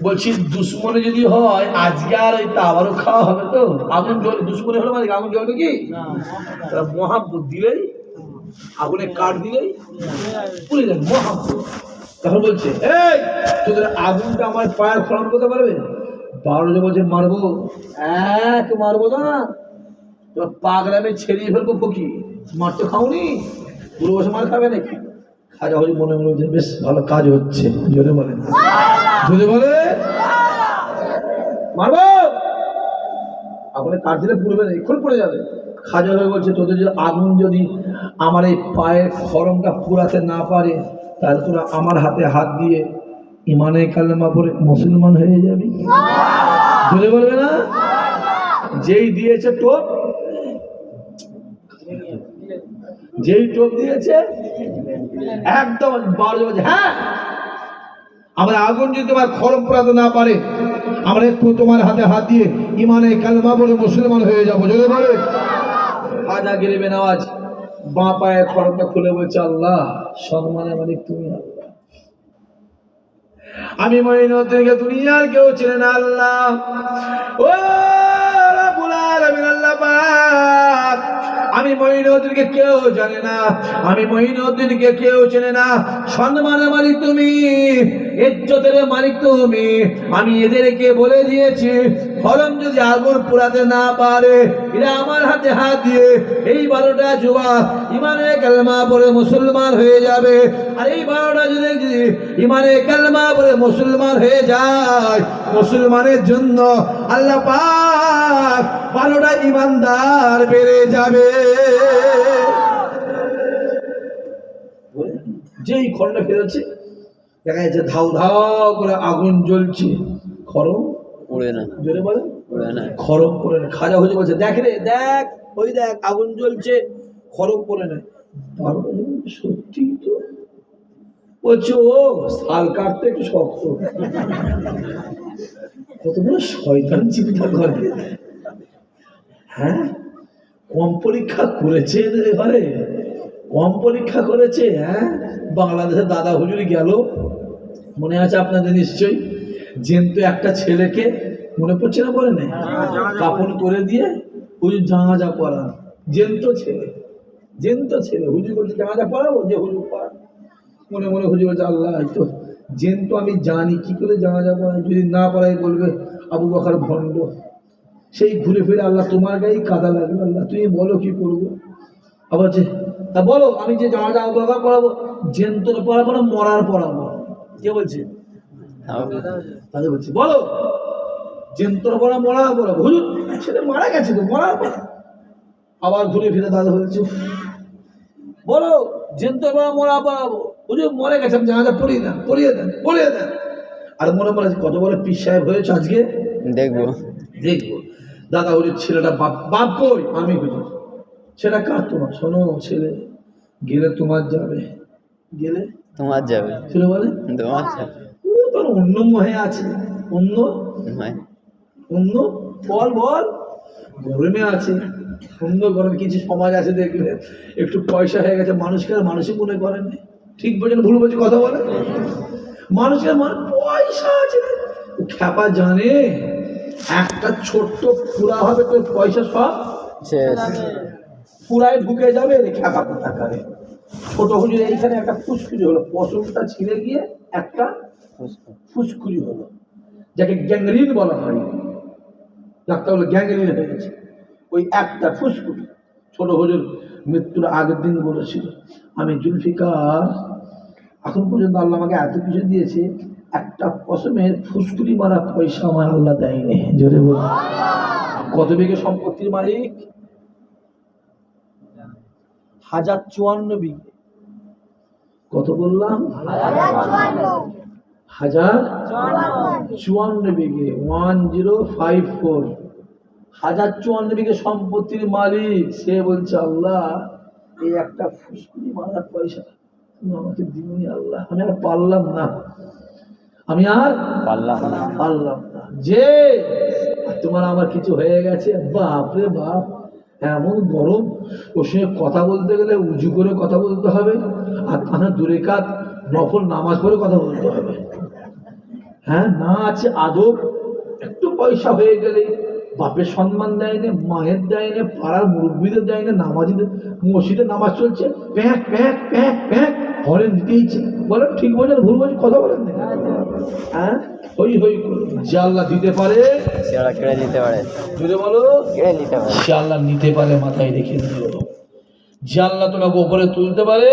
[SPEAKER 1] বলছি দুশ্মনী যদি হয় আজকে আর ওই তা আবারও খাওয়া হবে তো? আগুন জল, দুশ্মনী হলে মানে আগুন জ্বলবে কি? মহাব্বত দিলেই, আগুনে কাঠ দিলেই পুড়ে যাবে, মহাব্বত। তখন বলছে, এই তোদের আগুনটা আমার পায়ের খরণ করতে পারবে? 12 জন বলছে মারবো, এক মারবো না, তোমার পাগলামে ছেড়িয়ে ফেলবো। ফকি মারতে খাওনি, পুরো বসে মার খাবে নাকি? খাজা হরি মনে মনে যে বেশ ভালো কাজ হচ্ছে, জোরে বলে, জোরে বলে মারবো। আগুনে কাঠ দিলে পুড়বে না, এক্ষুনি পড়ে যাবে। খাজা হরি বলছে, তোদের যদি আগুন যদি আমার এই পায়ের খরমটা পুরাতে না পারে, তাহলে তোরা আমার হাতে হাত দিয়ে ইমানে কালেমা পড়ে মুসলমান হয়ে যাবি। জোরে বলবে না? যেই দিয়েছে টোপ, যেই টোপ দিয়েছে একদম 12 বলছে, হ্যাঁ আমার আগুন যদি তোমার খরম পোড়াতে না পারে, আমরা একটু তোমার হাতে হাত দিয়ে ইমানে কালেমা বলে মুসলমান হয়ে যাবো। জোরে বলে। খাজা গরিবে নওয়াজ বাঁ পায়ের খরমটা খুলে বলছে, আল্লাহ সম্মানের মালিক তুমি, আল্লাহ আমি মঈনুদ্দিনকে দুনিয়ার কেউ চেনে না, আল্লাহ ও আমি মঈনুদ্দিনকে কেউ জানে না, আমি মঈনুদ্দিনকে কেউ চেনে না। সম্মানের মালিক তুমি, ইজ্জতের মালিক তুমি। আমি এদেরকে বলে দিয়েছি, হরম যদি আগুন পোড়াতে না পারে, এরা আমার হাতে হাত দিয়ে এই 12টা যুবক ইমানে কালেমা পড়ে মুসলমান হয়ে যাবে। আর এই 12টা যদি ইমানে কালেমা পড়ে মুসলমান হয়ে যায়, মুসলমানের জন্য আল্লাহ পাক 12টা ইমানদার বেড়ে যাবে। যেই খন্ডে ফেলেছে, দেখা যাচ্ছে ধাউ ধাউ করে আগুন জ্বলছে, খরম
[SPEAKER 3] উড়ে না,
[SPEAKER 1] জোরে বলে
[SPEAKER 3] উড়ে না।
[SPEAKER 1] খরম করে না। খাজা হুজুর বলছে, দেখ রে দেখ, ওই দেখ আগুন জ্বলছে, খরম করে না। সত্যি তো বলছে, ও শাল কাটতে একটু শক্ত। কত বড় শয়তান চিন্তা করে। হ্যাঁ, কম পরীক্ষা করেছে এদের এবারে, কম পরীক্ষা করেছে। হ্যাঁ, বাংলাদেশের দাদা হুজুর গেল, মনে আছে আপনাদের নিশ্চয়ই, জেন্ত একটা ছেলেকে, মনে পড়ছে না, বলে নেই, কাপড় করে দিয়ে হুজুর জানাজা পড়ান। জেন্ত ছেলে, জেন্ত ছেলে, হুজুর বলছে জানাজা পড়াবো, যে হুজুর পড়ান। মনে মনে হুজুর বলছে, আল্লাহ তো জেন্ত আমি জানি, কি করে জানাজা পড়াই, যদি না পড়াই বলবে আবু বকর ভণ্ড। সেই ঘুরে ফিরে আল্লাহ তোমার গায়ে কাদা লাগবে, আল্লাহ তুমি বলো কি করবো। আবার যে তা বলো, আমি যে জানাজা আবু বকর পড়াবো, জেন্তর পড়াবো না মরার পড়াবো? কে বলছে? তাদের বলছে বলো, জেন্তর পড়া মরা পড়াবো? হুজুর ছেলে মারা গেছে তো, মরার পড়া। আবার ঘুরে ফিরে দাদা বলছে, বলো জেন্তর পড়া মরা পড়াবো? হুজুর মরে গেছে, আমি জানাজা পড়িয়ে দেন, পড়িয়ে দেন, পড়িয়ে দেন। আর মনে মনে কত বড় পীর সাহেব হয়েছে আজকে,
[SPEAKER 3] দেখবো
[SPEAKER 1] দেখবো। দাদা হুজুর ছেলেটা বাপ, বাপ কই? আমি হুজুর। সেটা কার? তোমার। শোনো ছেলে, গেলে তোমার যাবে, গেলে
[SPEAKER 3] তোমার যাবে,
[SPEAKER 1] ছেলে বলে
[SPEAKER 3] তোমার যাবে।
[SPEAKER 1] ও তোর অন্য মোহে আছে, অন্য
[SPEAKER 3] নয়।
[SPEAKER 1] অন্য বল বল, গরমে আছে, অন্য গরমে কিছু সমাজ আছে দেখবে একটু পয়সা হয়ে গেছে, মানুষকে আর মানুষই মনে করেন। ঠিক বলছেন ভুল বলছি কথা বলে? মানুষের পয়সা আছে, ও খ্যাপা জানে একটা ছোট্ট ফুরা হবে তো পয়সা সব
[SPEAKER 3] শেষ।
[SPEAKER 1] পুরাই ঢুকে যাবে রে খ্যাপা কোথাকারে। ছোট হুজুর এইখানে একটা ফুসকুড়ি হলো, পশমটা ছিঁড়ে গিয়ে একটা ফুসকুড়ি হলো, যাকে গ্যাংরিন বলা হয়। ডাক্তার বলে গ্যাংরিন হয়ে গেছে, ওই একটা ফুসকুড়ি। ছোট হুজুর মৃত্যুর আগের দিন বলেছিল, আমি জুলফিকার, এখন পর্যন্ত আল্লাহ আমাকে এত কিছু দিয়েছে, একটা পশমের ফুসকুড়ি মারা পয়সা আমার আল্লাহ দেয়নি। জোরে বল। কত বিঘে সম্পত্তির মালিক? 1054 বিঘে। কত বললাম? 1054 বিঘে, 1054। 1054 বিঘে সম্পত্তির মালিক। সে বলছে, আল্লাহ এই একটা ফুসকুড়ি মারার পয়সা তুমি আমাকে দিওনি আল্লাহ, আমি আর পারলাম না, আমি আর
[SPEAKER 3] পারলাম না।
[SPEAKER 1] পারলাম না। যে তোমার আমার কিছু হয়ে গেছে, বাপরে বাপ, এমন গরম, ওর সঙ্গে কথা বলতে গেলে উঁচু করে কথা বলতে হবে, আর তাহলে দূরে কাজ নফল নামাজ পড়ে কথা বলতে হবে। হ্যাঁ, না আছে আদব। একটু পয়সা হয়ে গেলে বাপের সম্মান দেয় না, মায়ের দেয় না, পাড়ার মুরব্বীদের দেয় না, নামাজিদের, মসজিদে নামাজ চলছে, প্যাঁক প্যাঁক প্যাঁক প্যাঁক ঘরে নিতেইছে। বলেন ঠিক বলছেন ভুল বলছেন? কথা বলেন না। হ্যাঁ, হই হই করে যে আল্লাহ দিতে পারে,
[SPEAKER 3] সে ওরা কেড়ে নিতে পারে,
[SPEAKER 1] জুড়ে বলো,
[SPEAKER 3] কেড়ে নিতে পারে।
[SPEAKER 1] সে আল্লাহ নিতে পারে, মাথায় রেখে দিও। যে আল্লাহ তোমাকে উপরে তুলতে পারে,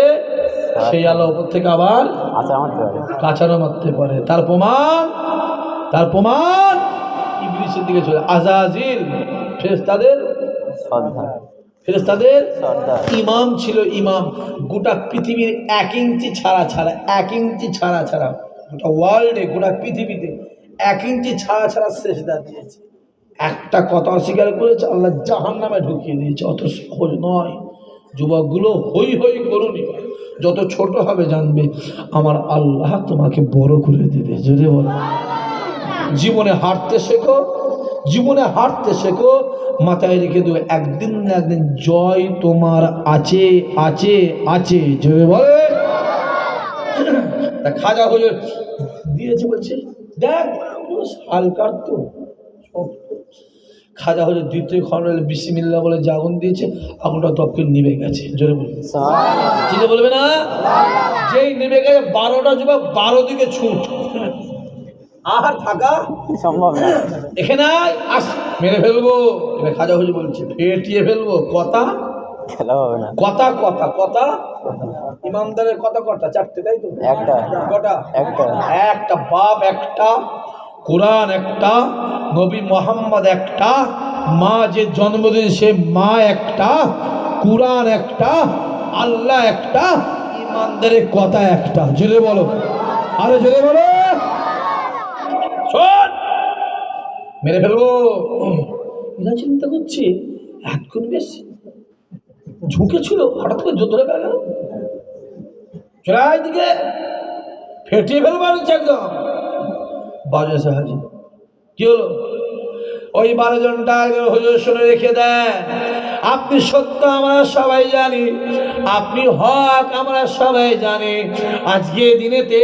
[SPEAKER 1] সেই আল্লাহ উপর থেকে আবার
[SPEAKER 3] আশা মারতে পারে,
[SPEAKER 1] কাছানো মারতে পারে। তার প্রমাণ, তার প্রমাণ ইবলিসের দিকে চলে। আজাজিল ফেরেশতাদের
[SPEAKER 3] সর্দার,
[SPEAKER 1] ফেরেশতাদের
[SPEAKER 3] সর্দার।
[SPEAKER 1] ইমাম ছিল, ইমাম। গোটা পৃথিবীর 1 ইঞ্চি ছাড়া ছাড়া, 1 ইঞ্চি ছাড়া ছাড়া, গোটা ওয়ার্ল্ডে, গোটা পৃথিবীতে 1 ইঞ্চি ছাড়া ছাড়া সেজদা দিয়েছে। একটা কথা অস্বীকার করেছে, আল্লাহ জাহান্নামে ঢুকিয়ে দিয়েছে। অত সহজ নয়। যুবকগুলো হই হই করুনি, যত ছোট হবে জানবে আমার আল্লাহ তোমাকে বড় করে দেবে। যদি বলো জীবনে হাঁটতে শেখো, জীবনে হাঁটতে শেখো, মাথায় রেখে দেবো একদিন না একদিন জয় তোমার আছে আছে আছে। যদি বলে তা খাজা হুজুর দিয়েছে, বলছে দেখ শাল কাটতো, খাজা হজুর দ্বিতীয় খণ্ডে বিসমিল্লাহ বলে যে আগুন দিয়েছে, আগুনটা দপকে নিভে গেছে। জোরে বলবে, চিনে বলবে না? যেই নেমে গেছে 12টা যুবক 12 দিকে ছুট, আর থাকা
[SPEAKER 3] সম্ভব না।
[SPEAKER 1] এখানে আস মেরে ফেলবো। এবার খাজা হুজুর বলছে ফেটিয়ে ফেলবো। কথা
[SPEAKER 3] খেলা হবে না।
[SPEAKER 1] কথা কথা কথা ইমানদারের কথা কটা? 4টে, তাই তো?
[SPEAKER 3] একটা
[SPEAKER 1] কটা?
[SPEAKER 3] একটা
[SPEAKER 1] একটা বাপ একটা, কোরআন একটা, নবী মোহাম্মদ একটা, মা যে জন্মদিন সে মা একটা, কোরআন একটা, আল্লাহ একটা, ইমানদারের কথা একটা। জোরে বলো, আরে জোরে বলো। শোন, মেরে ফেলবো। এরা চিন্তা করছে এতক্ষণ বেশ ঝুঁকেছিল, হঠাৎ করে জোর ধরে গেল, চলে দিকে ফেটিয়ে ফেলবো একদম। বাজে সাহায্য কি হলো? ওই 12 জনটা হুজুর শুনে রেখে দেন। আপনি সত্য আমরা সবাই জানি, আপনি হক আমরা সবাই জানি। আজকে দিনেতে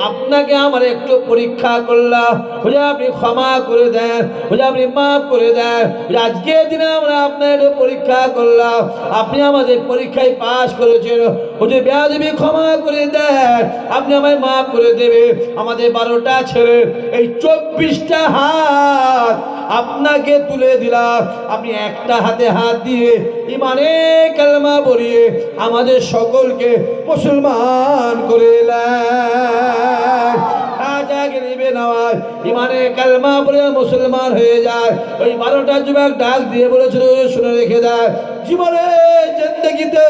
[SPEAKER 1] আপনাকে আমার একটু পরীক্ষা করলাম, হুজুর আপনি ক্ষমা করে দেন, হুজুর আপনি মাফ করে দেন। আজকে দিনে আমরা আপনার একটু পরীক্ষা করলাম, আপনি আমাদের পরীক্ষায় পাশ করেছেন, হুজুর বেয়াদবি ক্ষমা করে দেন, আপনি আমায় মাফ করে দেবে। আমাদের 12টা ছেলে এই 24টা হাত আপনাকে তুলে দিলাম, আপনি একটা হাতে হাত দিয়ে ইমানে কালমা পড়িয়ে আমাদের সকলকে মুসলমান করে ইমানে কালমা পড়ে মুসলমান হয়ে যায়। ওই 12টা যুবক ডাক দিয়ে বলেছিল শুনে রেখে দেয়, জীবনে জিন্দেগিতে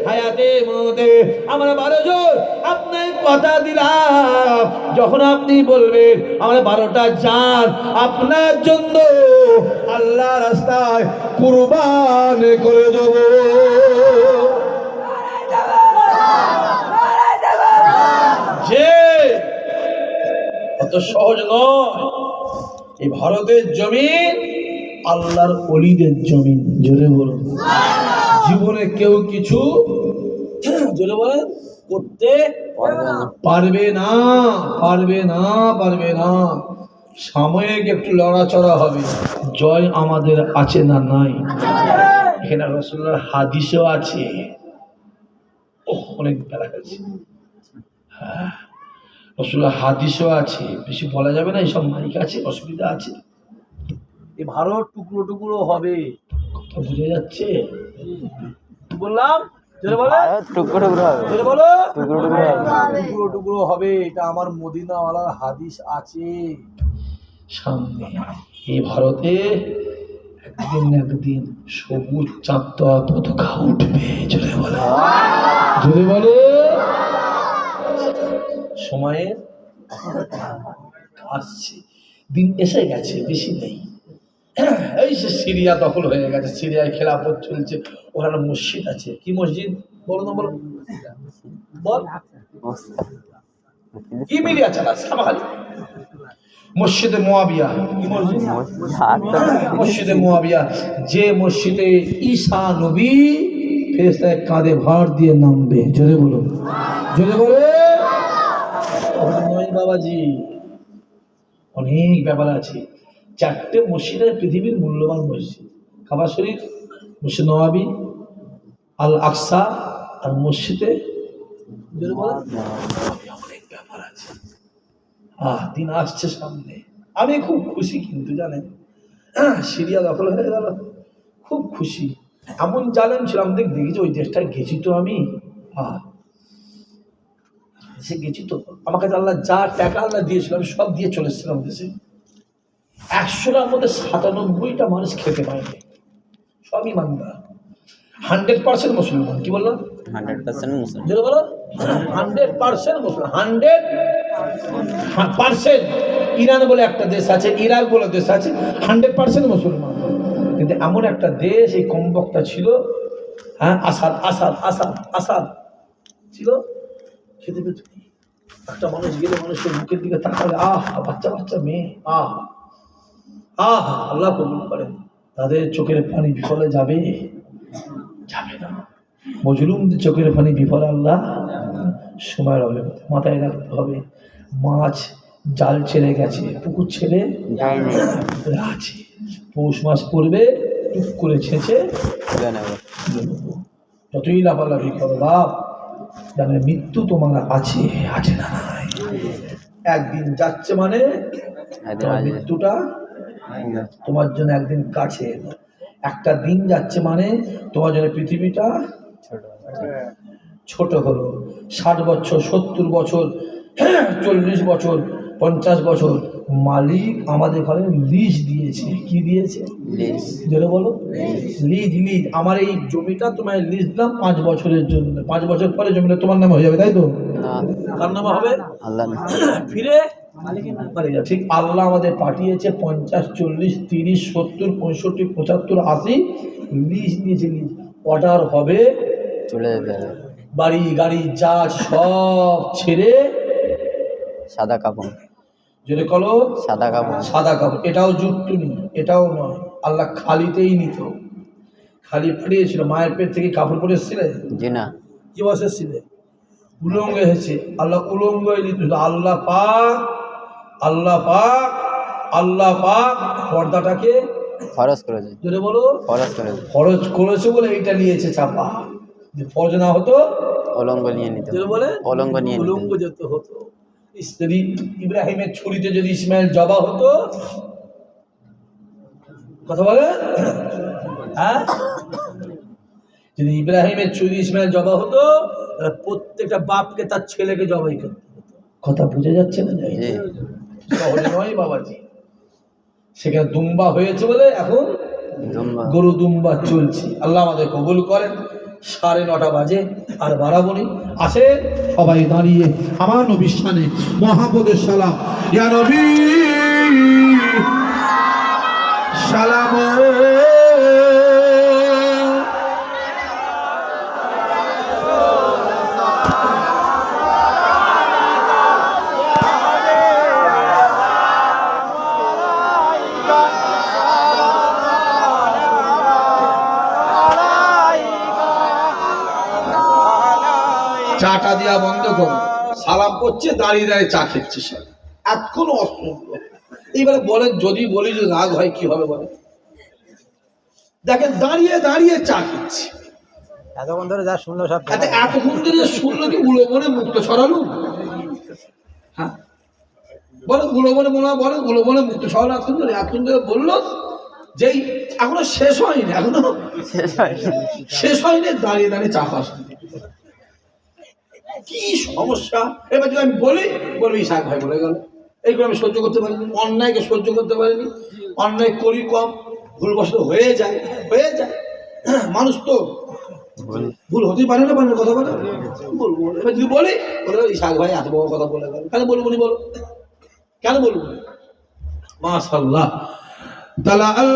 [SPEAKER 1] হায়াতে মতে আমরা 12 জন আপনার কথা দিলাম, যখন আপনি বলবেন আমরা 12টা জান আপনার জন্য আল্লাহ রাস্তায় কুরবান করে দেব। যে অত সহজ নয়, এই ভারতের জমিন আল্লাহর ওলিদের জমিন। জোরে বলুন, জীবনে কেউ কিছু জোরে বলেন করতে পারবে না, পারবে না, পারবে না। সাময়িক একটু লড়াচড়া হবে, জয় আমাদের আছে না নাই? এখানে রাসূলুল্লাহর হাদিসও আছে। অনেক বেলা গেছে। হ্যাঁ, রাসূলুল্লাহর হাদিসও আছে, বেশি বলা যাবে না, এইসব মাইক আছে, অসুবিধা আছে। এই ভারত টুকরো টুকরো হবে, কথা বুঝে যাচ্ছে? বললাম জোরে বলো,
[SPEAKER 3] টুকরো টুকরো হবে,
[SPEAKER 1] জোরে বলো,
[SPEAKER 3] টুকরো টুকরো হবে।
[SPEAKER 1] টুকরো টুকরো হবে। এটা আমার মদিনাওয়ালার হাদিস আছে সামনে। এই ভারতে একদিন না একদিন সবুজ চাঁদ পতাকা উঠবে। জোরে বলো, জোরে বলো। সময়ের আসছে, দিন এসে গেছে, বেশি নেই। এই সে সিরিয়া দখল হয়ে গেছে, সিরিয়ায় খেলাফত চলছে, ওখানে মসজিদ আছে। কি মসজিদ বলো না, বলো বল, কি মিডিয়া চালাচ্ছে খালি? মসজিদে মুয়াবিয়া। কি মসজিদ? মসজিদে মুয়াবিয়া, যে মসজিদে ঈসা নবী ফেরেশতায় কাঁধে ভার দিয়ে নামবে। জোরে বলো, জোরে বলো। বাবাজি অনেক ব্যাপার আছে। 4টে মসজিদের পৃথিবীর মূল্যবান মসজিদ, কাবা শরীফ, মসজিদ নববী, আল আকসা আর মসজিদে জোরে বলো। অনেক ব্যাপার আছে। দিন আসছে সামনে, আমি খুব খুশি কিন্তু জানেন, সিরিয়া দখল হয়ে গেল, খুব খুশি। এমন জালেম ছিলাম, দেখেছি ওই দেশটায় গেছি তো আমি, দেশে গেছি তো, আমার কাছে আল্লাহ যা টাকা আল্লাহ দিয়েছিল আমি সব দিয়ে চলে এসেছিলাম দেশে। 100টার মধ্যে 97টা মানুষ খেতে পায়নি, সব ইমানদার, 100% মুসলমান। কি বললাম?
[SPEAKER 3] 100% মুসলমান।
[SPEAKER 1] যেটা বলো 100% মুসলমান, 100%। ইরান বলে একটা দেশ আছে, ইরাক বলে দেশ আছে, 100% মুসলমান। কিন্তু এমন একটা দেশ, এই কমবক্তা ছিল, হ্যাঁ, আসাদ আসাদ আসাদ আসাদ ছিল, খেতে পেত। একটা মানুষ গেলে মানুষের মুখের দিকে তাকালে বাচ্চা বাচ্চা মেয়ে, আল্লাহ কবুল করেন। তাদের চোখের পানি বিফলে যাবে, যাবে না। মজলুমদের চোখের পানি বিফলে আল্লাহ সময় হবে, মাথায় রাখতে হবে। মাছ জাল ছেড়ে গেছে, পুকুর ছেড়ে
[SPEAKER 3] যায়নি
[SPEAKER 1] আছে, পৌষ মাস পড়বে, টুক করে ছেঁচে
[SPEAKER 3] তুলে নেবো।
[SPEAKER 1] যতই লাফালাফি করো বাপ, জানে মৃত্যু তোমার আছে, আছে না নাই? একদিন যাচ্ছে মানে
[SPEAKER 3] একদিন
[SPEAKER 1] তোমার
[SPEAKER 3] আসবে।
[SPEAKER 1] মৃত্যুটা তোমার জন্য একদিন কাছে এলো। একটা দিন যাচ্ছে মানে তোমার জন্য পৃথিবীটা
[SPEAKER 3] ছোট
[SPEAKER 1] ছোট হলো। 60 বছর, 70 বছর, 40 বছর, 50 বছর মালিক আমাদের ঘরে লিজ দিয়েছে। কি দিয়েছে?
[SPEAKER 3] লিজ।
[SPEAKER 1] যেটা বলো, লিজ। লিজ, আমার এই জমিটা তোমার লিজ দিলাম 5 বছরের জন্য। 5 বছর পরে জমিটা তোমার নামে হয়ে যাবে, তাই তো?
[SPEAKER 3] না,
[SPEAKER 1] কার নামে হবে?
[SPEAKER 3] আল্লাহ না।
[SPEAKER 1] ফিরে মালিক যাবে। ঠিক আল্লাহ আমাদের পাঠিয়েছে 50, 40, 30, 70, 65, 75, 80 লিজ দিয়েছে। লিজ অর্ডার হবে,
[SPEAKER 3] চলে যেতে হবে।
[SPEAKER 1] বাড়ি গাড়ি যা সব ছেড়ে
[SPEAKER 3] সাদা কাপড়,
[SPEAKER 1] যেটা কলো
[SPEAKER 3] সাদা কাপড়।
[SPEAKER 1] সাদা কাপড়। এটাও জুট্টু নি, এটাও নয়, আল্লাহ খালিতেই নিত। খালি পাঠিয়েছিল। মায়ের পেট থেকে কাপড় পরে এসেছিলে?
[SPEAKER 3] জি না,
[SPEAKER 1] কি বসে এসেছিলে? উলঙ্গ হয়েছে, আল্লাহ উলঙ্গ নিত। আল্লাহ পাক, আল্লাহ পাক, আল্লাহ পাক পর্দাটাকে
[SPEAKER 3] খরচ করেছে,
[SPEAKER 1] যেটা বলো
[SPEAKER 3] খরচ করেছে।
[SPEAKER 1] খরচ করেছে বলে এইটা নিয়েছে চাপা। যে ফরজ না হতো,
[SPEAKER 3] অলঙ্গ নিয়ে নিতে
[SPEAKER 1] যেটা বলে
[SPEAKER 3] অলঙ্গ নিয়ে নিতে
[SPEAKER 1] উলঙ্গ যেতে হতো। স্ত্রী ইব্রাহিমের ছুরিতে যদি ইসমাইল জবা হতো, কথা বলে, হ্যাঁ, যদি ইব্রাহিমের ছুরি ইসমাইল জবা হতো, তাহলে প্রত্যেকটা বাপকে তার ছেলেকে জবাই করতে হতো। কথা বুঝে যাচ্ছে না? যাই
[SPEAKER 3] জি।
[SPEAKER 1] সহজে নয় বাবাজি। সেখানে দুম্বা হয়েছে বলে এখন
[SPEAKER 3] দুম্বা।
[SPEAKER 1] গরু দুম্বা চলছে। আল্লাহ আমাদের কবুল করেন। 9:30 বাজে, আর বাড়াবো নি। আসে সবাই দাঁড়িয়ে আমার নবীর শানে মহাপদের সালাম। ইয়া নবী সালাম। চাটা দেওয়া বন্ধ করো। সালাম করছে, দাঁড়িয়ে দাঁড়িয়ে চা খেচ্ছে সব। এখনো অসুস্থ। এইবারে বলেন, যদি বলি যে রাগ হয় কি হবে বলেন? দেখেন দাঁড়িয়ে দাঁড়িয়ে চা খেচ্ছে।
[SPEAKER 2] এতক্ষণ ধরে যা শুনলো সব
[SPEAKER 1] এতক্ষণ ধরে শুনলো কি উলো মনে মুক্ত ছড়ালো? হ্যাঁ বলো, উলো মনে মনে হয়, বলো উলো মনে মুক্ত ছড়ালো। এতক্ষণ ধরে বললো যেই এখনো শেষ হয়নি, এখনো শেষ হয়নি, দাঁড়িয়ে দাঁড়িয়ে চা খাস। কি সমস্যা? এবার যদি আমি বলি, বলবি শাক ভাই বলে গেল। এইগুলো আমি সহ্য করতে পারিনি, অন্যায়কে সহ্য করতে পারিনি। অন্যায় করি কম, ভুলবশত হয়ে যায়, হয়ে যায়। মানুষ তো ভুল হতেই পারে না, পারে না, কথা বলে বলবো। এবার যদি বলি, বলে শাক ভাই এত বড় কথা বলে গেল, কেন বলবো নি বলো? কেন বলবো? মাশাআল্লাহ। তালা আল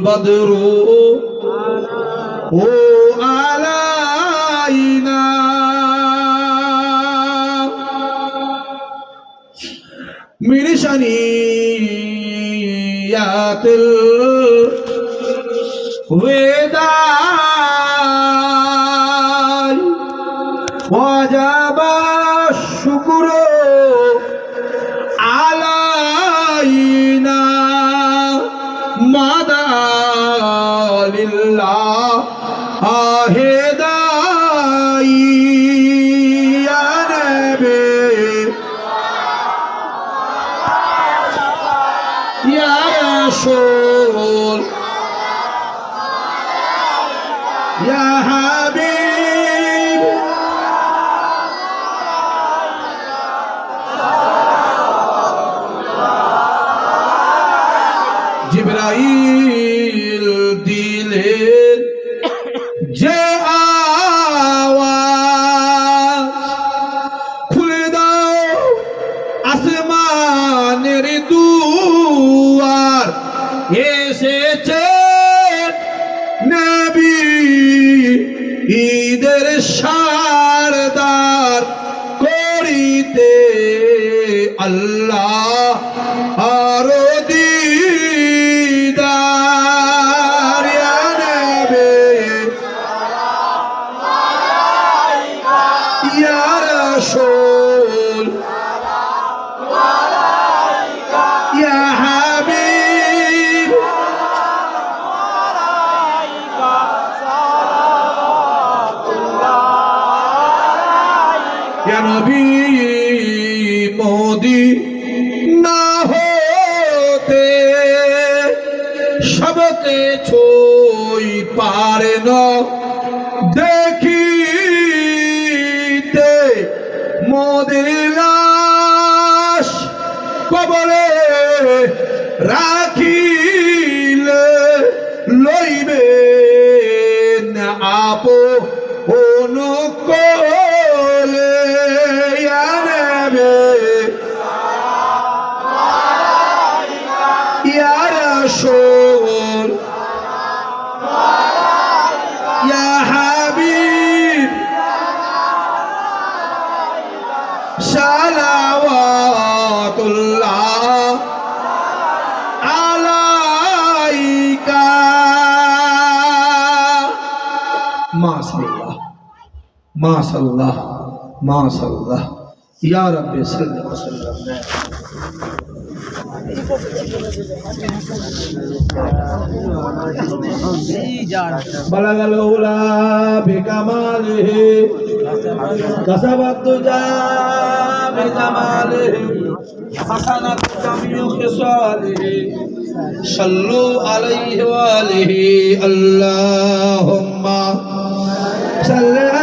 [SPEAKER 1] বদরু ও আলাইনা মিন শানিয়াতিল ওয়েদা ওয়াজাবা শুকরু আলাইনা মাদালিল্লাহ আহেদাই ইয়া নবী ইয়া রাসূল ইয়া হাবিব জিবরাইল দিলের যে আওয়াজ, খুলে দাও আসমানের দুয়ার, এসেছে নবী ঈদের সারদার করিতে আল্লাহ আরো দিদার। ইয়া নবী ইয়া রাসূল সবকে ছুই পারেন দেখিতে মোদের লাশ কবরে রাখিলে লইবে আপো অনুকলে আনবে ইয়া রাসূল ইয়া হাবিব সালাওয়াতুল্লাহ আলাইকা মাশাআল্লাহ মাশাআল্লাহ মাশাআল্লাহ ইয়া রাব্বি সাল্লাল্লাহু আলাইহি ওয়াসাল্লাম بلغ الأولى بكماله كسب الدجى بجماله حسنت جميع خصاله صلوا عليه وآله اللهم صل